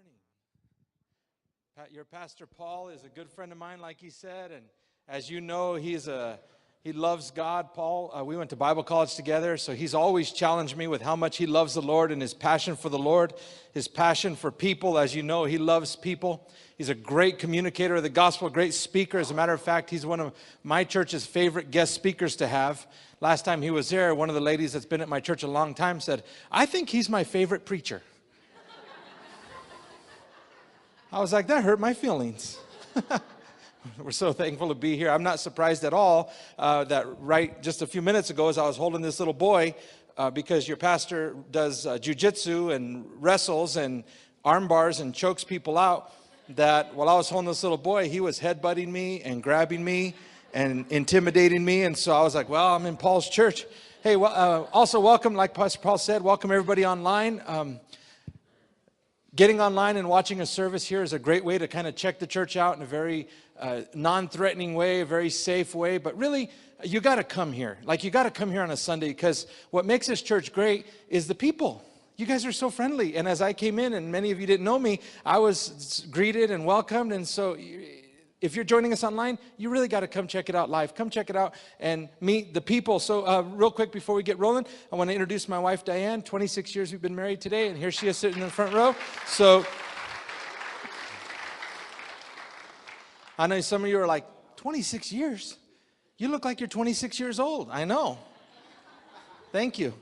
morning. Your pastor Paul is a good friend of mine, like he said, and as you know, he loves God. Paul, we went to Bible college together, so he's always challenged me with how much he loves the Lord and his passion for the Lord, his passion for people. As you know, he loves people. He's a great communicator of the gospel, a great speaker. As a matter of fact, he's one of my church's favorite guest speakers to have. Last time he was there, one of the ladies that's been at my church a long time said, "I think he's my favorite preacher." I was like, that hurt my feelings. We're so thankful to be here. I'm not surprised at all that right just a few minutes ago as I was holding this little boy, because your pastor does jujitsu and wrestles and arm bars and chokes people out, that while I was holding this little boy, he was headbutting me and grabbing me and intimidating me. And so I was like, well, I'm in Paul's church. Hey, also welcome, like Pastor Paul said, welcome everybody online. Getting online and watching a service here is a great way to kind of check the church out in a very non-threatening way, a very safe way. But really, you got to come here. Like, you got to come here on a Sunday, because what makes this church great is the people. You guys are so friendly. And as I came in, and many of you didn't know me, I was greeted and welcomed. And so if you're joining us online, you really got to come check it out live. Come check it out and meet the people. So real quick before we get rolling, I want to introduce my wife, Diane. 26 years we've been married today, and here she is sitting in the front row. So I know some of you are like, 26 years? You look like you're 26 years old. I know. Thank you.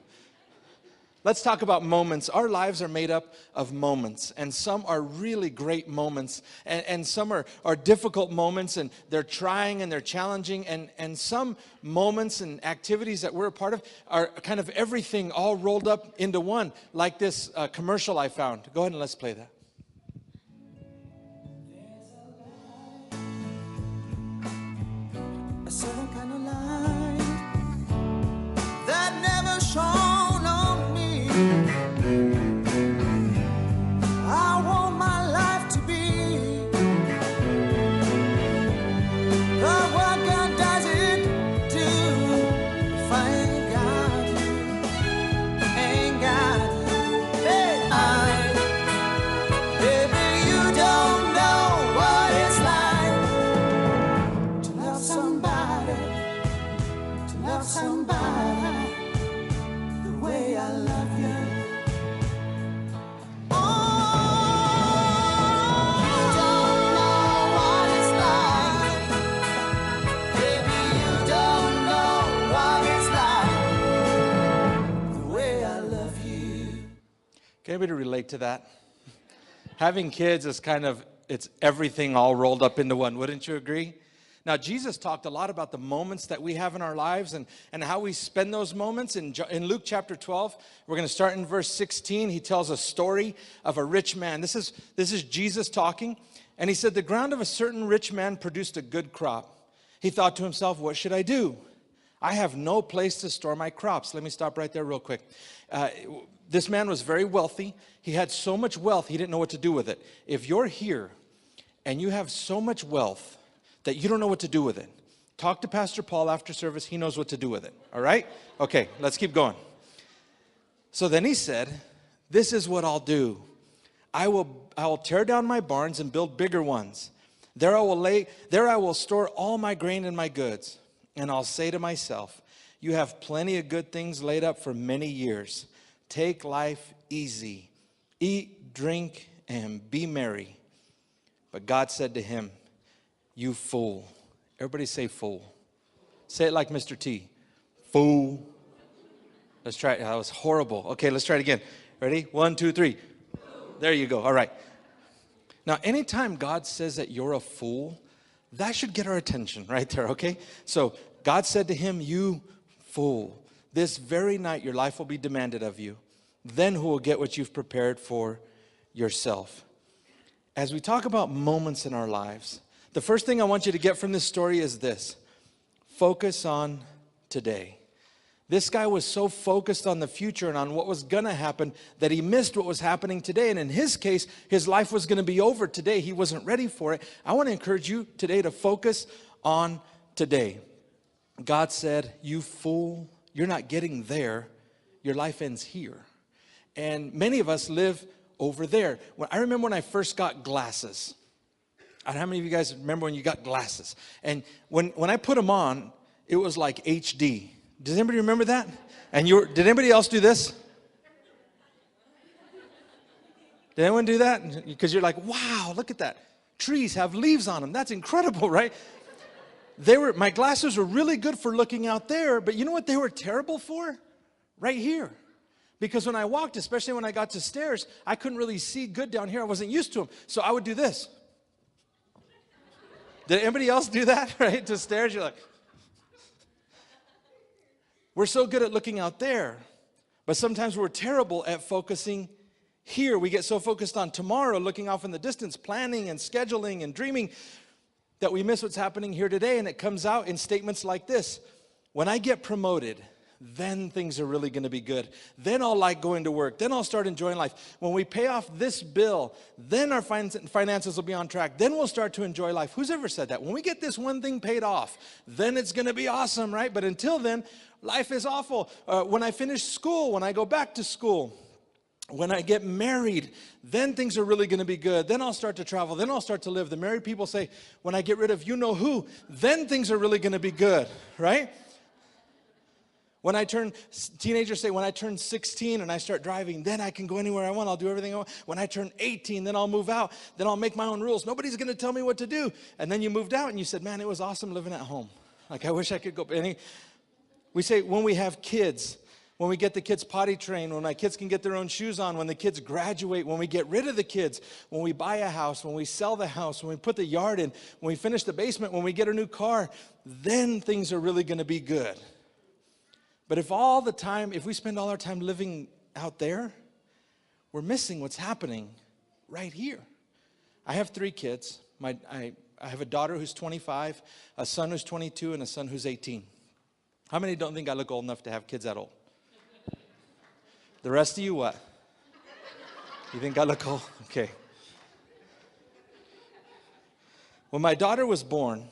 Let's talk about moments. Our lives are made up of moments, and some are really great moments, and some are difficult moments, and they're trying and they're challenging, and some moments and activities that we're a part of are kind of everything all rolled up into one, like this commercial I found. Go ahead and let's play that. A certain kind of light that never shone on me. I want my life to be what God does it do. If I ain't got you, ain't got you, baby, you don't know what it's like to love somebody the way I love you. Oh, you don't know what it's like. Baby, you don't know what it's like the way I love you. Can anybody relate to that? Having kids is kind of, it's everything all rolled up into one. Wouldn't you agree? Now, Jesus talked a lot about the moments that we have in our lives and how we spend those moments. In Luke chapter 12, we're going to start in verse 16. He tells a story of a rich man. This is Jesus talking. And he said, the ground of a certain rich man produced a good crop. He thought to himself, what should I do? I have no place to store my crops. Let me stop right there real quick. This man was very wealthy. He had so much wealth, he didn't know what to do with it. If you're here and you have so much wealth that you don't know what to do with it, talk to Pastor Paul after service. He knows what to do with it. All right? Okay, let's keep going. So then he said, this is what I'll do. I will tear down my barns and build bigger ones. There I will store all my grain and my goods. And I'll say to myself, you have plenty of good things laid up for many years. Take life easy. Eat, drink, and be merry. But God said to him, you fool. Everybody say fool. Say it like Mr. T. Fool. Let's try it. That was horrible. Okay, let's try it again. Ready? 1, 2, 3. There you go. All right. Now, anytime God says that you're a fool, that should get our attention right there, okay? So God said to him, you fool. This very night your life will be demanded of you. Then who will get what you've prepared for yourself? As we talk about moments in our lives, the first thing I want you to get from this story is this. Focus on today. This guy was so focused on the future and on what was going to happen that he missed what was happening today. And in his case, his life was going to be over today. He wasn't ready for it. I want to encourage you today to focus on today. God said, you fool, you're not getting there. Your life ends here. And many of us live over there. I remember when I first got glasses. And how many of you guys remember when you got glasses? And when I put them on, it was like HD. Does anybody remember that? And did anybody else do this? Did anyone do that? Because you're like, wow, look at that. Trees have leaves on them. That's incredible, right? My glasses were really good for looking out there, but you know what they were terrible for? Right here. Because when I walked, especially when I got to stairs, I couldn't really see good down here. I wasn't used to them. So I would do this. Did anybody else do that, right? To stairs, you're like, we're so good at looking out there, but sometimes we're terrible at focusing here. We get so focused on tomorrow, looking off in the distance, planning and scheduling and dreaming, that we miss what's happening here today. And it comes out in statements like this: when I get promoted, then things are really going to be good. Then I'll like going to work. Then I'll start enjoying life. When we pay off this bill, then our finances will be on track. Then we'll start to enjoy life. Who's ever said that? When we get this one thing paid off, then it's going to be awesome, right? But until then, life is awful. When I finish school, when I go back to school, when I get married, then things are really going to be good. Then I'll start to travel. Then I'll start to live. The married people say, when I get rid of you-know-who, then things are really going to be good, right? Teenagers say, when I turn 16 and I start driving, then I can go anywhere I want. I'll do everything I want. When I turn 18, then I'll move out. Then I'll make my own rules. Nobody's going to tell me what to do. And then you moved out and you said, man, it was awesome living at home. Like, I wish I could go. We say when we have kids, when we get the kids potty trained, when my kids can get their own shoes on, when the kids graduate, when we get rid of the kids, when we buy a house, when we sell the house, when we put the yard in, when we finish the basement, when we get a new car, then things are really going to be good. But if we spend all our time living out there, we're missing what's happening right here. I have 3 kids. I have a daughter who's 25, a son who's 22, and a son who's 18. How many don't think I look old enough to have kids that old? The rest of you, what? You think I look old? Okay. When my daughter was born,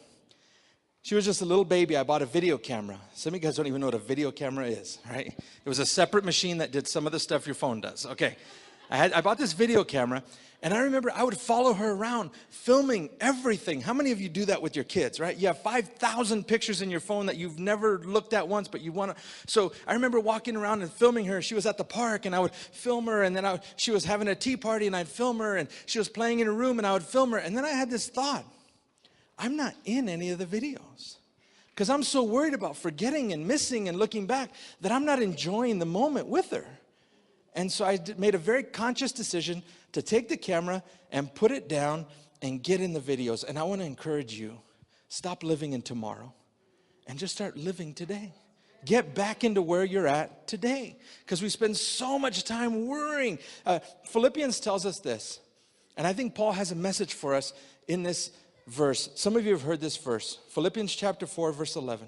she was just a little baby. I bought a video camera. Some of you guys don't even know what a video camera is, right? It was a separate machine that did some of the stuff your phone does. Okay. I bought this video camera, and I remember I would follow her around filming everything. How many of you do that with your kids, right? You have 5,000 pictures in your phone that you've never looked at once, but you want to. So I remember walking around and filming her. She was at the park, and I would film her, and then she was having a tea party, and I'd film her, and she was playing in a room, and I would film her. And then I had this thought: I'm not in any of the videos because I'm so worried about forgetting and missing and looking back that I'm not enjoying the moment with her. And so I made a very conscious decision to take the camera and put it down and get in the videos. And I want to encourage you, stop living in tomorrow and just start living today. Get back into where you're at today, because we spend so much time worrying. Philippians tells us this, and I think Paul has a message for us in this verse. Some of you have heard this verse. Philippians chapter 4, verse 11.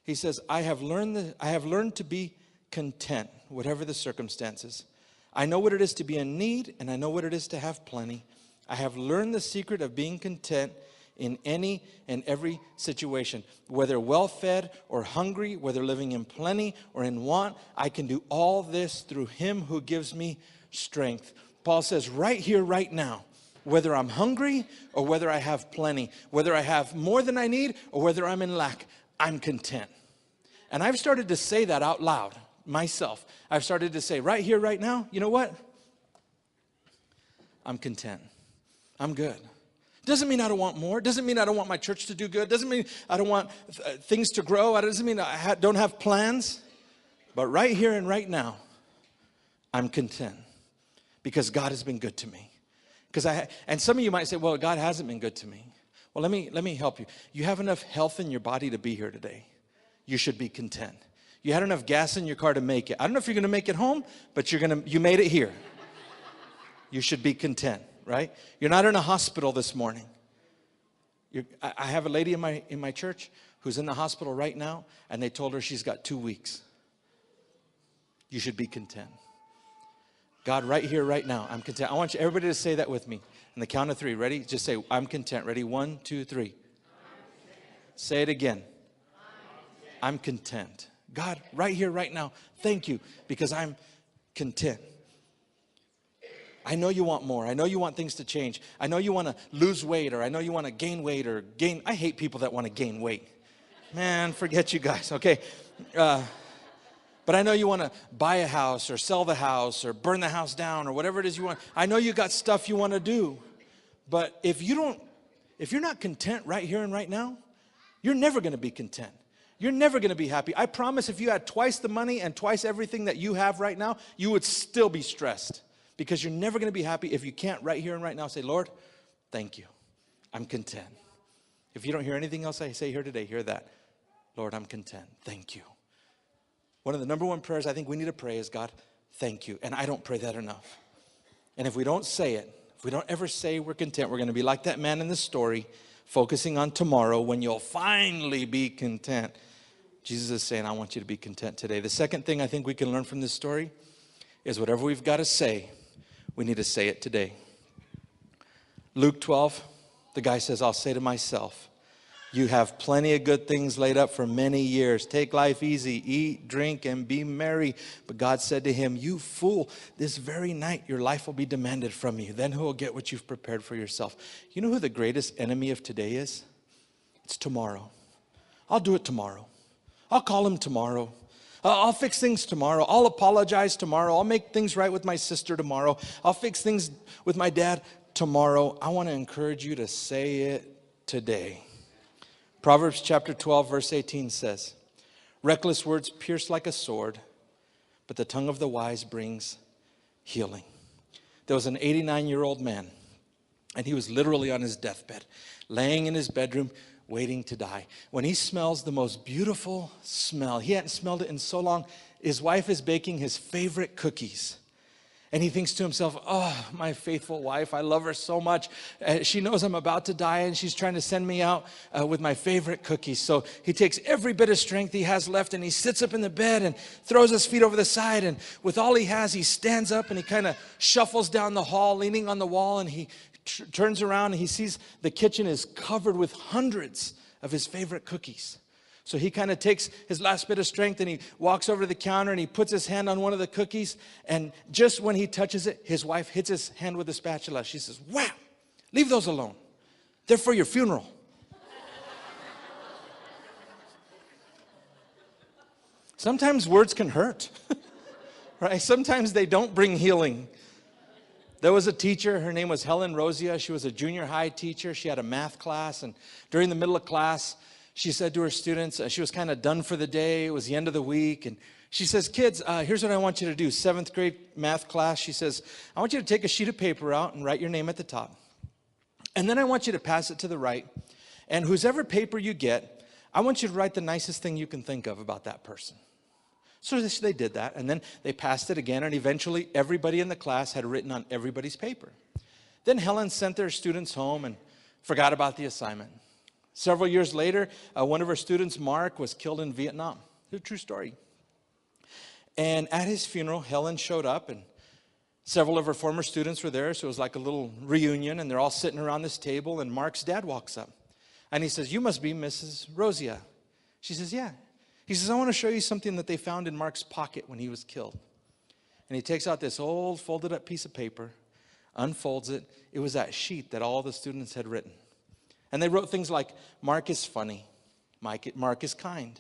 He says, I have learned to be content, whatever the circumstances. I know what it is to be in need, and I know what it is to have plenty. I have learned the secret of being content in any and every situation. Whether well-fed or hungry, whether living in plenty or in want, I can do all this through him who gives me strength. Paul says right here, right now, whether I'm hungry or whether I have plenty, whether I have more than I need or whether I'm in lack, I'm content. And I've started to say that out loud myself. I've started to say right here, right now, you know what? I'm content. I'm good. Doesn't mean I don't want more. Doesn't mean I don't want my church to do good. Doesn't mean I don't want things to grow. It doesn't mean I don't have plans. But right here and right now, I'm content because God has been good to me. And some of you might say, well, God hasn't been good to me. Well, let me help you. You have enough health in your body to be here today. You should be content. You had enough gas in your car to make it. I don't know if you're going to make it home, but you made it here. You should be content, right? You're not in a hospital this morning. I have a lady in my church who's in the hospital right now, and they told her she's got 2 weeks. You should be content. God, right here, right now, I'm content. I want everybody to say that with me. On the count of 3, ready? Just say, I'm content. Ready? 1, 2, 3. Say it again. I'm content. God, right here, right now, thank you, because I'm content. I know you want more. I know you want things to change. I know you want to lose weight, or I know you want to gain weight or gain. I hate people that want to gain weight. Man, forget you guys, okay? But I know you want to buy a house or sell the house or burn the house down or whatever it is you want. I know you got stuff you want to do. But if you're not content right here and right now, you're never going to be content. You're never going to be happy. I promise if you had twice the money and twice everything that you have right now, you would still be stressed. Because you're never going to be happy if you can't right here and right now say, Lord, thank you. I'm content. If you don't hear anything else I say here today, hear that. Lord, I'm content. Thank you. One of the number one prayers I think we need to pray is, God, thank you. And I don't pray that enough. And if we don't say it, if we don't ever say we're content, we're going to be like that man in the story, focusing on tomorrow when you'll finally be content. Jesus is saying, I want you to be content today. The second thing I think we can learn from this story is whatever we've got to say, we need to say it today. Luke 12, the guy says, I'll say to myself, you have plenty of good things laid up for many years. Take life easy, eat, drink, and be merry. But God said to him, you fool, this very night your life will be demanded from you. Then who will get what you've prepared for yourself? You know who the greatest enemy of today is? It's tomorrow. I'll do it tomorrow. I'll call him tomorrow. I'll fix things tomorrow. I'll apologize tomorrow. I'll make things right with my sister tomorrow. I'll fix things with my dad tomorrow. I want to encourage you to say it today. Proverbs chapter 12, verse 18 says, reckless words pierce like a sword, but the tongue of the wise brings healing. There was an 89-year-old man, and he was literally on his deathbed, laying in his bedroom, waiting to die. When he smells the most beautiful smell, he hadn't smelled it in so long, his wife is baking his favorite cookies. And he thinks to himself, oh, my faithful wife, I love her so much. She knows I'm about to die, and she's trying to send me out with my favorite cookies. So he takes every bit of strength he has left, and he sits up in the bed and throws his feet over the side. And with all he has, he stands up, and he kind of shuffles down the hall, leaning on the wall, and he turns around, and he sees the kitchen is covered with hundreds of his favorite cookies. So he kind of takes his last bit of strength and he walks over to the counter and he puts his hand on one of the cookies. And just when he touches it, his wife hits his hand with a spatula. She says, wow, leave those alone. They're for your funeral. Sometimes words can hurt, right? Sometimes they don't bring healing. There was a teacher, her name was Helen Rosia. She was a junior high teacher. She had a math class, and during the middle of class, she said to her students, she was kind of done for the day. It was the end of the week. And she says, kids, here's what I want you to do. 7th grade math class. She says, I want you to take a sheet of paper out and write your name at the top. And then I want you to pass it to the right. And whosever paper you get, I want you to write the nicest thing you can think of about that person. So they did that. And then they passed it again. And eventually everybody in the class had written on everybody's paper. Then Helen sent their students home and forgot about the assignment. Several years later, one of her students, Mark, was killed in Vietnam. It's a true story. And at his funeral, Helen showed up, and several of her former students were there, so it was like a little reunion, and they're all sitting around this table, and Mark's dad walks up. And he says, you must be Mrs. Rosia. She says, yeah. He says, I want to show you something that they found in Mark's pocket when he was killed. And he takes out this old folded up piece of paper, unfolds it. It was that sheet that all the students had written. And they wrote things like, Mark is funny. Mark is kind.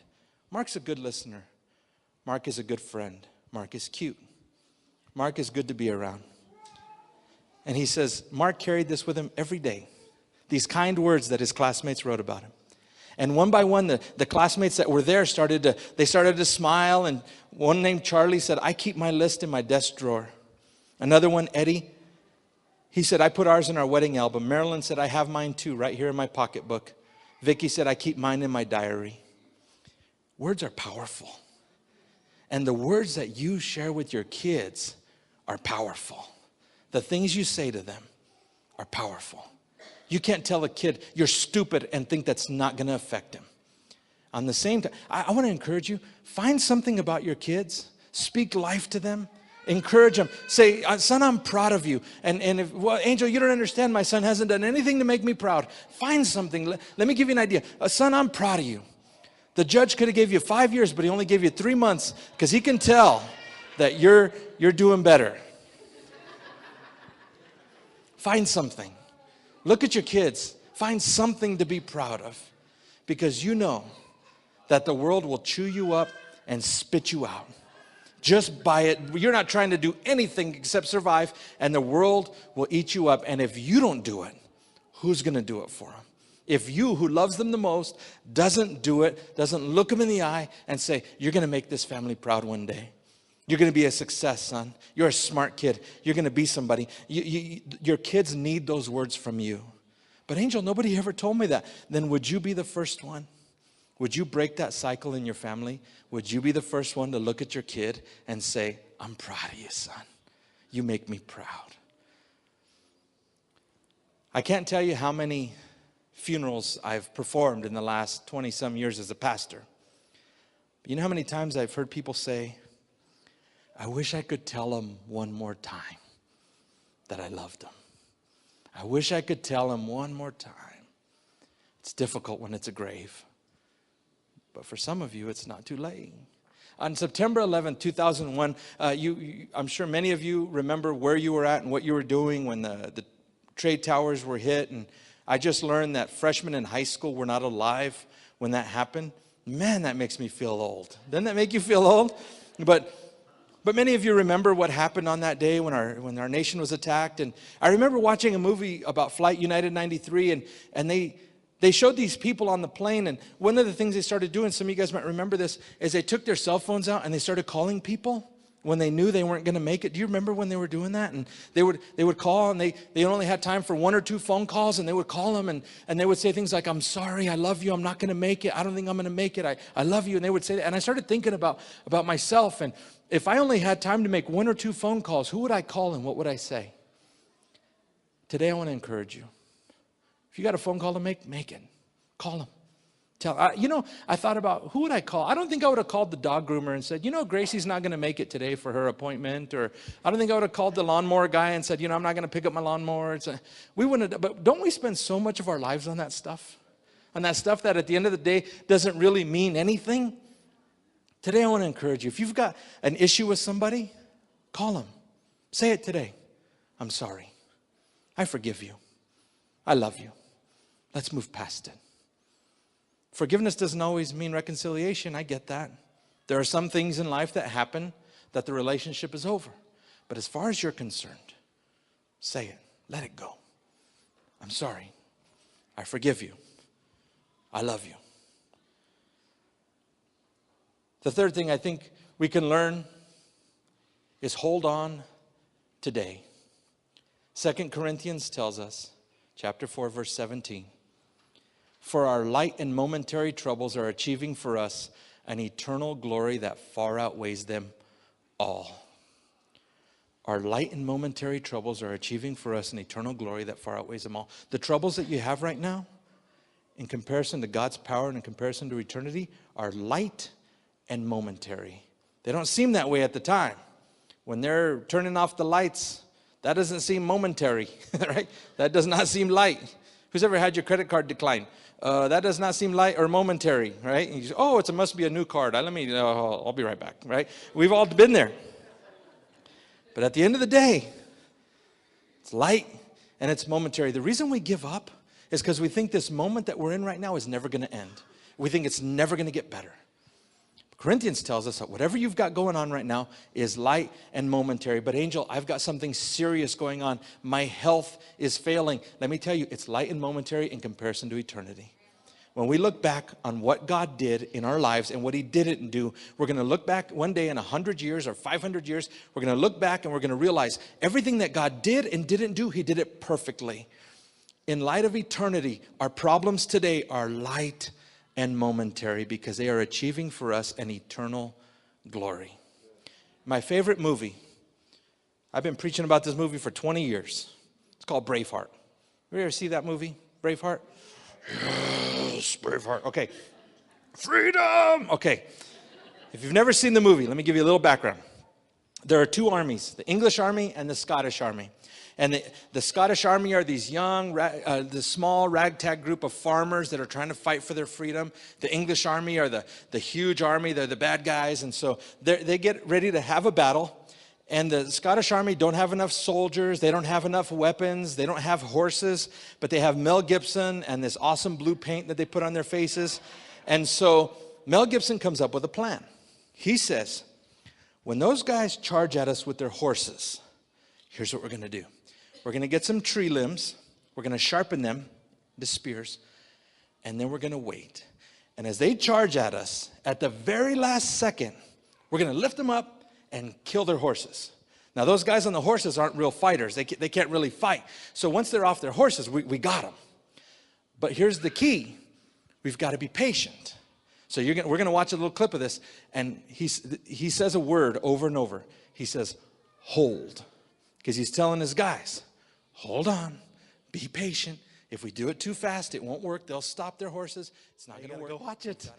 Mark's a good listener. Mark is a good friend. Mark is cute. Mark is good to be around. And he says, Mark carried this with him every day. These kind words that his classmates wrote about him. And one by one, the classmates that were there started to smile. And one named Charlie said, I keep my list in my desk drawer. Another one, Eddie, he said, I put ours in our wedding album. Marilyn said, I have mine too, right here in my pocketbook. Vicky said, I keep mine in my diary. Words are powerful. And the words that you share with your kids are powerful. The things you say to them are powerful. You can't tell a kid you're stupid and think that's not going to affect him. On the same time, I want to encourage you, find something about your kids, speak life to them. Encourage them. Say, son, I'm proud of you. And if, well, Angel, you don't understand. My son hasn't done anything to make me proud. Find something. Let me give you an idea. Son, I'm proud of you. The judge could have gave you 5 years, but he only gave you 3 months because he can tell that you're doing better. Find something. Look at your kids. Find something to be proud of, because you know that the world will chew you up and spit you out. Just by it. You're not trying to do anything except survive, and the world will eat you up. And if you don't do it, who's going to do it for them? If you, who loves them the most, doesn't do it, doesn't look them in the eye and say, you're going to make this family proud one day. You're going to be a success, son. You're a smart kid. You're going to be somebody. Your kids need those words from you. But Angel, nobody ever told me that. Then would you be the first one? Would you break that cycle in your family? Would you be the first one to look at your kid and say, I'm proud of you, son. You make me proud. I can't tell you how many funerals I've performed in the last 20-some years as a pastor. But you know how many times I've heard people say, I wish I could tell them one more time that I loved them. I wish I could tell them one more time. It's difficult when it's a grave. But for some of you, it's not too late. On September 11, 2001, I'm sure many of you remember where you were at and what you were doing when the trade towers were hit. And I just learned that freshmen in high school were not alive when that happened. Man, that makes me feel old. Doesn't that make you feel old? But many of you remember what happened on that day when our nation was attacked. And I remember watching a movie about Flight United 93, and they showed these people on the plane, and one of the things they started doing, some of you guys might remember this, is they took their cell phones out and they started calling people when they knew they weren't going to make it. Do you remember when they were doing that? And they would call, and they only had time for 1 or 2 phone calls, and they would call them, and they would say things like, I'm sorry, I love you, I'm not going to make it, I don't think I'm going to make it, I love you. And they would say that. And I started thinking about myself, and if I only had time to make 1 or 2 phone calls, who would I call and what would I say? Today I want to encourage you. If you got a phone call to make it. Call them. I thought about, who would I call? I don't think I would have called the dog groomer and said, Gracie's not going to make it today for her appointment. Or I don't think I would have called the lawnmower guy and said, I'm not going to pick up my lawnmower. We wouldn't have, but don't we spend so much of our lives on that stuff? On that stuff that at the end of the day doesn't really mean anything? Today I want to encourage you. If you've got an issue with somebody, call them. Say it today. I'm sorry. I forgive you. I love you. Let's move past it. Forgiveness doesn't always mean reconciliation. I get that. There are some things in life that happen that the relationship is over. But as far as you're concerned, say it. Let it go. I'm sorry. I forgive you. I love you. The third thing I think we can learn is hold on today. 2 Corinthians tells us, chapter 4, verse 17, for our light and momentary troubles are achieving for us an eternal glory that far outweighs them all. Our light and momentary troubles are achieving for us an eternal glory that far outweighs them all. The troubles that you have right now, in comparison to God's power and in comparison to eternity, are light and momentary. They don't seem that way at the time. When they're turning off the lights, that doesn't seem momentary, right? That does not seem light. Who's ever had your credit card decline? That does not seem light or momentary, right? And you say, it must be a new card. I'll be right back, right? We've all been there. But at the end of the day, it's light and it's momentary. The reason we give up is because we think this moment that we're in right now is never going to end. We think it's never going to get better. Corinthians tells us that whatever you've got going on right now is light and momentary. But Angel, I've got something serious going on. My health is failing. Let me tell you, it's light and momentary in comparison to eternity. When we look back on what God did in our lives and what he didn't do, we're going to look back one day in 100 years or 500 years. We're going to look back and we're going to realize everything that God did and didn't do, he did it perfectly. In light of eternity, our problems today are light and momentary because they are achieving for us an eternal glory. My favorite movie, I've been preaching about this movie for 20 years. It's called Braveheart. You ever see that movie, Braveheart? Yes, Braveheart. Okay. Freedom! Okay. If you've never seen the movie, let me give you a little background. There are 2 armies, the English army and the Scottish army. And the Scottish army are these young, the small ragtag group of farmers that are trying to fight for their freedom. The English army are the huge army. They're the bad guys. And so they get ready to have a battle. And the Scottish Army don't have enough soldiers. They don't have enough weapons. They don't have horses. But they have Mel Gibson and this awesome blue paint that they put on their faces. And so Mel Gibson comes up with a plan. He says, when those guys charge at us with their horses, here's what we're going to do. We're going to get some tree limbs. We're going to sharpen them to spears. And then we're going to wait. And as they charge at us, at the very last second, we're going to lift them up and kill their horses. Now, those guys on the horses aren't real fighters. They can't really fight. So once they're off their horses, we got them. But here's the key. We've got to be patient. So we're going to watch a little clip of this. And he says a word over and over. He says, hold. Because he's telling his guys, hold on. Be patient. If we do it too fast, it won't work. They'll stop their horses. It's not going to work. Go watch it.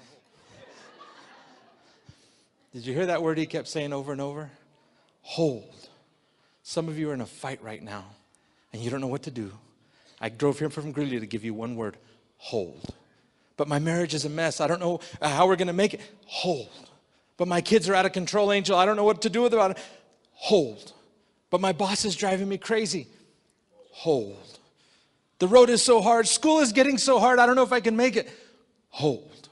Did you hear that word he kept saying over and over? Hold. Some of you are in a fight right now, and you don't know what to do. I drove here from Greeley to give you one word, hold. But my marriage is a mess. I don't know how we're going to make it. Hold. But my kids are out of control, Angel. I don't know what to do about it. Hold. But my boss is driving me crazy. Hold. The road is so hard. School is getting so hard. I don't know if I can make it. Hold.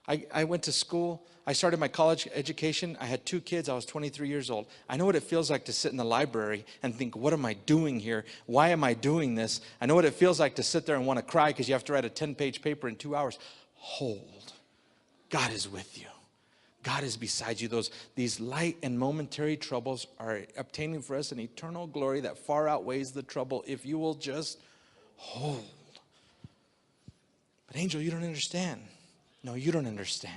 I went to school. I started my college education. I had 2 kids. I was 23 years old. I know what it feels like to sit in the library and think, what am I doing here? Why am I doing this? I know what it feels like to sit there and want to cry because you have to write a 10-page paper in 2 hours. Hold. God is with you. God is beside you. These light and momentary troubles are obtaining for us an eternal glory that far outweighs the trouble if you will just hold. But Angel, you don't understand. No, you don't understand.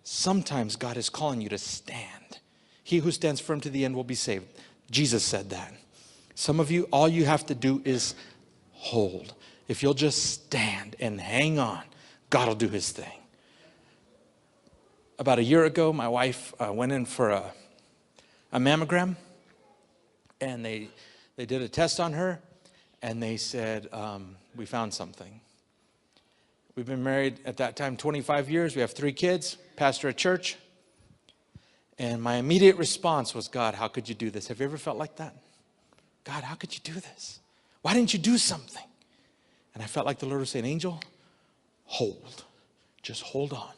Sometimes God is calling you to stand. He who stands firm to the end will be saved. Jesus said that. Some of you, all you have to do is hold. If you'll just stand and hang on, God will do his thing. About a year ago, my wife went in for a mammogram, and they did a test on her, and they said, we found something. We've been married at that time 25 years. We have 3 kids, pastor a church. And my immediate response was, God, how could you do this? Have you ever felt like that? God, how could you do this? Why didn't you do something? And I felt like the Lord was saying, Angel, hold. Just hold on.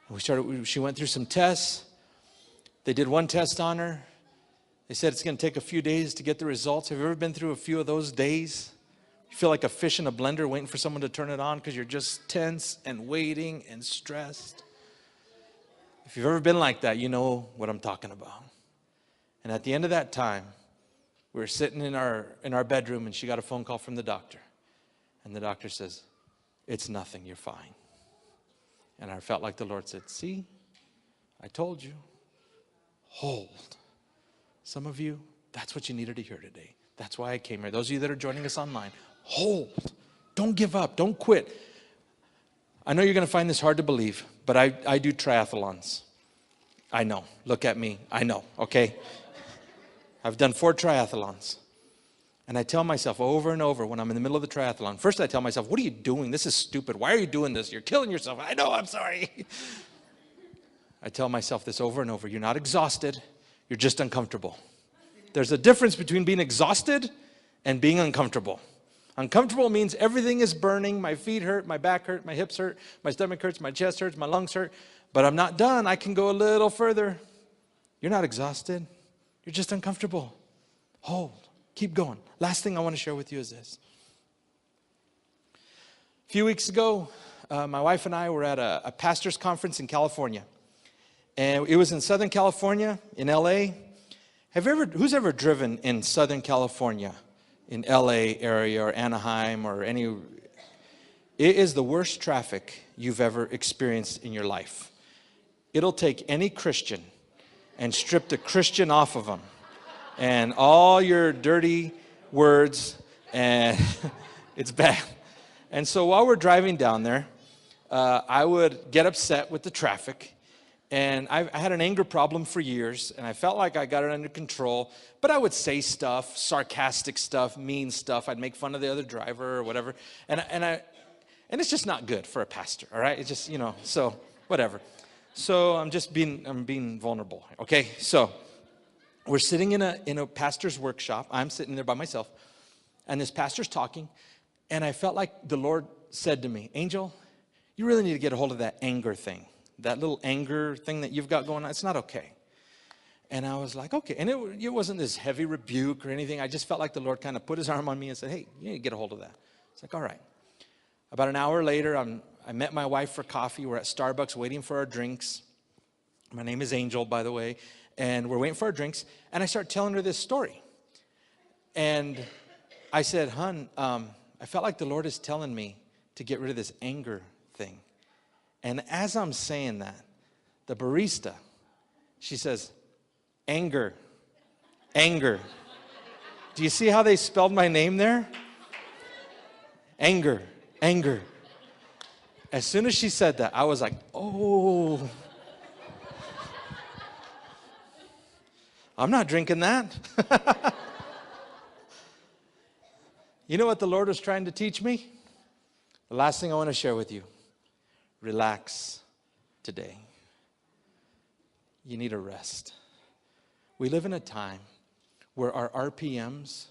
And she went through some tests. They did one test on her. They said it's going to take a few days to get the results. Have you ever been through a few of those days? You feel like a fish in a blender waiting for someone to turn it on because you're just tense and waiting and stressed. If you've ever been like that, you know what I'm talking about. And at the end of that time, we were sitting in our bedroom, and she got a phone call from the doctor. And the doctor says, it's nothing, you're fine. And I felt like the Lord said, see, I told you. Hold. Some of you, that's what you needed to hear today. That's why I came here. Those of you that are joining us online, hold. Don't give up. Don't quit. I know you're going to find this hard to believe, but I do triathlons. I know. Look at me. I know, okay? I've done 4 triathlons. And I tell myself over and over when I'm in the middle of the triathlon, first I tell myself, what are you doing? This is stupid. Why are you doing this? You're killing yourself. I know, I'm sorry. I tell myself this over and over. You're not exhausted. You're just uncomfortable. There's a difference between being exhausted and being uncomfortable. Uncomfortable means everything is burning. My feet hurt, my back hurt, my hips hurt, my stomach hurts, my chest hurts, my lungs hurt. But I'm not done. I can go a little further. You're not exhausted. You're just uncomfortable. Hold. Keep going. Last thing I want to share with you is this. A few weeks ago, my wife and I were at a pastor's conference in California. And it was in Southern California, in LA. Who's ever driven in Southern California, in LA area or Anaheim or any? It is the worst traffic you've ever experienced in your life. It'll take any Christian and strip the Christian off of them. And all your dirty words, and it's bad. And so while we're driving down there, I would get upset with the traffic. And I had an anger problem for years, and I felt like I got it under control. But I would say stuff, sarcastic stuff, mean stuff. I'd make fun of the other driver or whatever. And it's just not good for a pastor, all right? It's just, so whatever. So I'm being vulnerable. Okay, so we're sitting in a pastor's workshop. I'm sitting there by myself, and this pastor's talking, and I felt like the Lord said to me, Angel, you really need to get a hold of that anger thing. That little anger thing that you've got going on, it's not okay. And I was like, okay. And it wasn't this heavy rebuke or anything. I just felt like the Lord kind of put his arm on me and said, hey, you need to get a hold of that. It's like, all right. About an hour later, I met my wife for coffee. We're at Starbucks waiting for our drinks. My name is Angel, by the way. And we're waiting for our drinks. And I start telling her this story. And I said, hon, I felt like the Lord is telling me to get rid of this anger thing. And as I'm saying that, the barista, she says, anger. Do you see how they spelled my name there? Anger. As soon as she said that, I was like, oh. I'm not drinking that. You know what the Lord was trying to teach me? The last thing I want to share with you. Relax today. You need a rest. We live in a time where our RPMs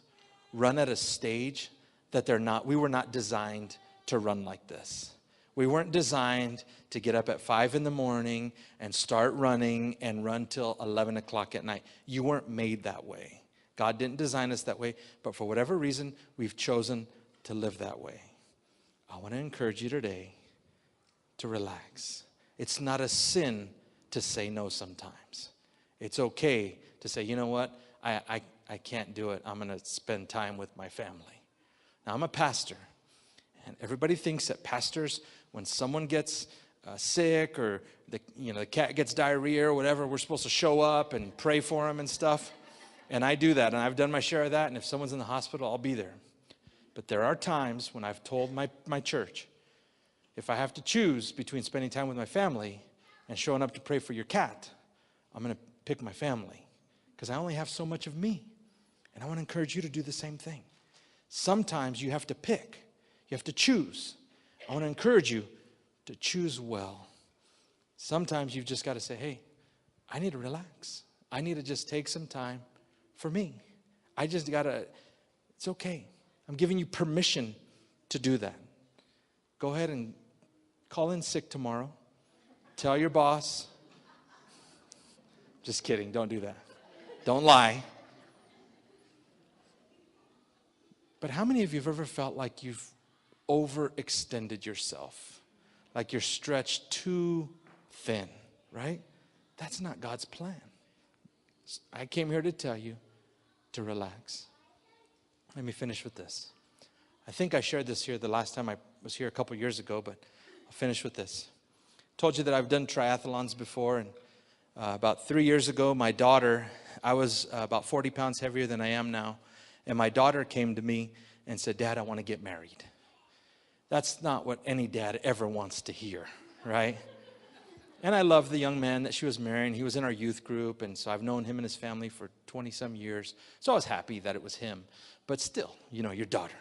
run at a stage that we were not designed to run like this. We weren't designed to get up at 5 in the morning and start running and run till 11 o'clock at night. You weren't made that way. God didn't design us that way, but for whatever reason, we've chosen to live that way. I want to encourage you today to relax. It's not a sin to say no sometimes. It's okay to say, you know what, I can't do it. I'm going to spend time with my family. Now, I'm a pastor, and everybody thinks that pastors, when someone gets sick or the cat gets diarrhea or whatever, we're supposed to show up and pray for them and stuff. And I do that, and I've done my share of that, and if someone's in the hospital, I'll be there. But there are times when I've told my church, if I have to choose between spending time with my family and showing up to pray for your cat, I'm going to pick my family because I only have so much of me. And I want to encourage you to do the same thing. Sometimes you have to pick. You have to choose. I want to encourage you to choose well. Sometimes you've just got to say, hey, I need to relax. I need to just take some time for me. I just got to, it's okay. I'm giving you permission to do that. Go ahead and call in sick tomorrow. Tell your boss. Just kidding. Don't do that. Don't lie. But how many of you have ever felt like you've overextended yourself? Like you're stretched too thin, right? That's not God's plan. I came here to tell you to relax. Let me finish with this. I think I shared this here the last time I was here a couple years ago, but I'll finish with this. Told you that I've done triathlons before, and about 3 years ago, my daughter, I was about 40 pounds heavier than I am now, and my daughter came to me and said, Dad, I want to get married. That's not what any dad ever wants to hear, right? And I loved the young man that she was marrying. He was in our youth group, and so I've known him and his family for 20-some years. So I was happy that it was him. But still, your daughter.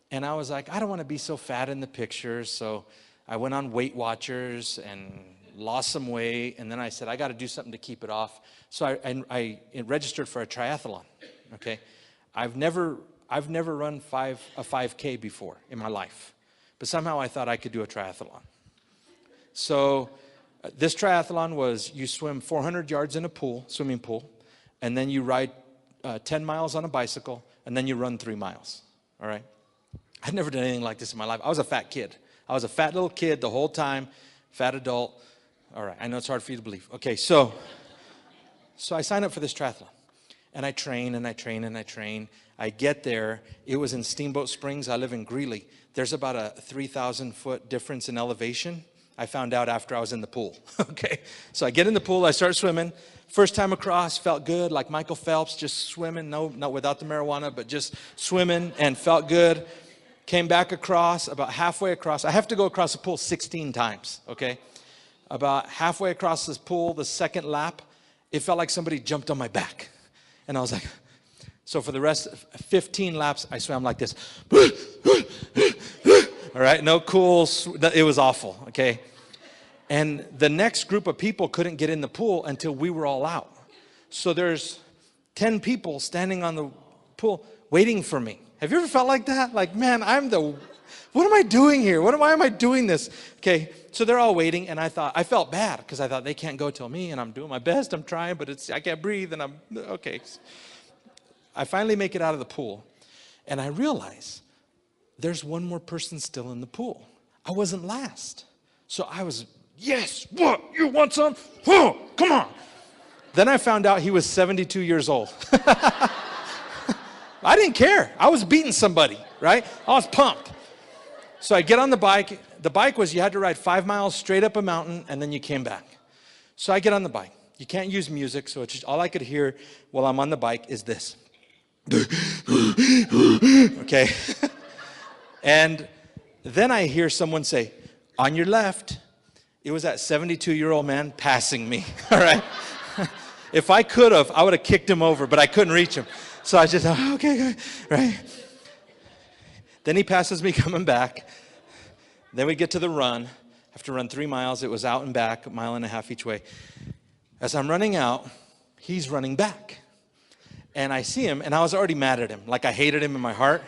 And I was like, I don't want to be so fat in the pictures. So I went on Weight Watchers and lost some weight. And then I said, I got to do something to keep it off. So I registered for a triathlon, okay? I've never run a 5K before in my life. But somehow I thought I could do a triathlon. So this triathlon was you swim 400 yards in a swimming pool, and then you ride 10 miles on a bicycle, and then you run 3 miles, all right? I'd never done anything like this in my life. I was a fat kid. I was a fat little kid the whole time, fat adult. All right, I know it's hard for you to believe. Okay, so I signed up for this triathlon, and I train, and I train, and I train. I get there. It was in Steamboat Springs. I live in Greeley. There's about a 3,000-foot difference in elevation. I found out after I was in the pool, okay? So I get in the pool, I start swimming. First time across, felt good, like Michael Phelps, just swimming, no, not without the marijuana, but just swimming and felt good. Came back across, about halfway across. I have to go across the pool 16 times, okay? About halfway across this pool, the second lap, it felt like somebody jumped on my back. And I was like, so for the rest of 15 laps, I swam like this. All right, no cool, it was awful, okay? And the next group of people couldn't get in the pool until we were all out. So there's 10 people standing on the pool waiting for me. Have you ever felt like that? Like, man, what am I doing here? Why am I doing this? Okay, so they're all waiting, and I felt bad because I thought they can't go till me, and I'm doing my best, I'm trying, but I can't breathe, and okay. I finally make it out of the pool, and I realize there's one more person still in the pool. I wasn't last. So I was, yes, what? You want some? Oh, come on. Then I found out he was 72 years old. I didn't care. I was beating somebody, right? I was pumped. So I get on the bike. The bike was you had to ride 5 miles straight up a mountain, and then you came back. So I get on the bike. You can't use music, so it's just, all I could hear while I'm on the bike is this. Okay? And then I hear someone say, on your left. It was that 72-year-old man passing me, all right? If I could have, I would have kicked him over, but I couldn't reach him. So I just, okay, right? Then he passes me coming back. Then we get to the run. I have to run 3 miles. It was out and back, 1.5 miles each way. As I'm running out, he's running back. And I see him, and I was already mad at him, like I hated him in my heart.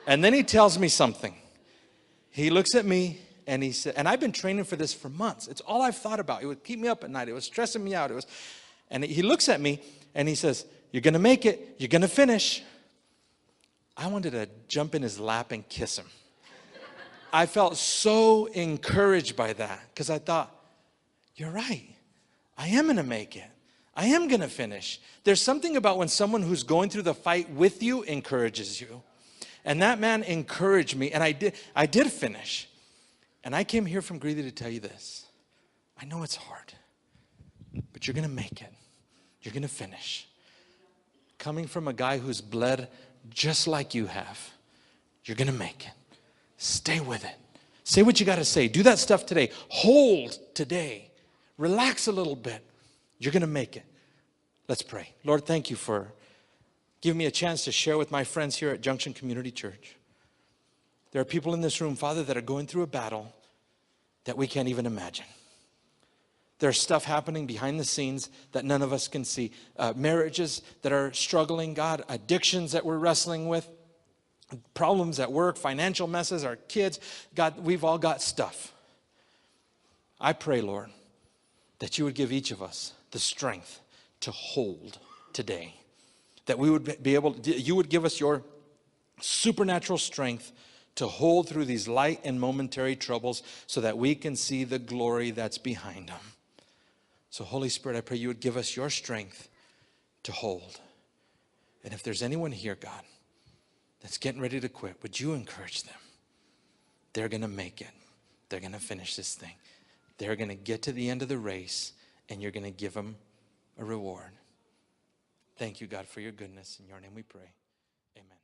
And then he tells me something. He looks at me, and he said, and I've been training for this for months. It's all I've thought about. It would keep me up at night. It was stressing me out. And he looks at me, and he says, you're going to make it. You're going to finish. I wanted to jump in his lap and kiss him. I felt so encouraged by that because I thought, you're right. I am going to make it. I am going to finish. There's something about when someone who's going through the fight with you encourages you. And that man encouraged me, and I did finish. And I came here from Greeley to tell you this. I know it's hard, but you're going to make it. You're going to finish. Coming from a guy who's bled just like you have, you're going to make it. Stay with it. Say what you got to say. Do that stuff today. Hold today. Relax a little bit. You're going to make it. Let's pray. Lord, thank you for giving me a chance to share with my friends here at Junction Community Church. There are people in this room, Father, that are going through a battle that we can't even imagine. There's stuff happening behind the scenes that none of us can see. Marriages that are struggling, God, addictions that we're wrestling with, problems at work, financial messes, our kids. God, we've all got stuff. I pray, Lord, that you would give each of us the strength to hold today. That we would be able to, you would give us your supernatural strength to hold through these light and momentary troubles so that we can see the glory that's behind them. So Holy Spirit, I pray you would give us your strength to hold. And if there's anyone here, God, that's getting ready to quit, would you encourage them? They're going to make it. They're going to finish this thing. They're going to get to the end of the race, and you're going to give them a reward. Thank you, God, for your goodness. In your name we pray. Amen.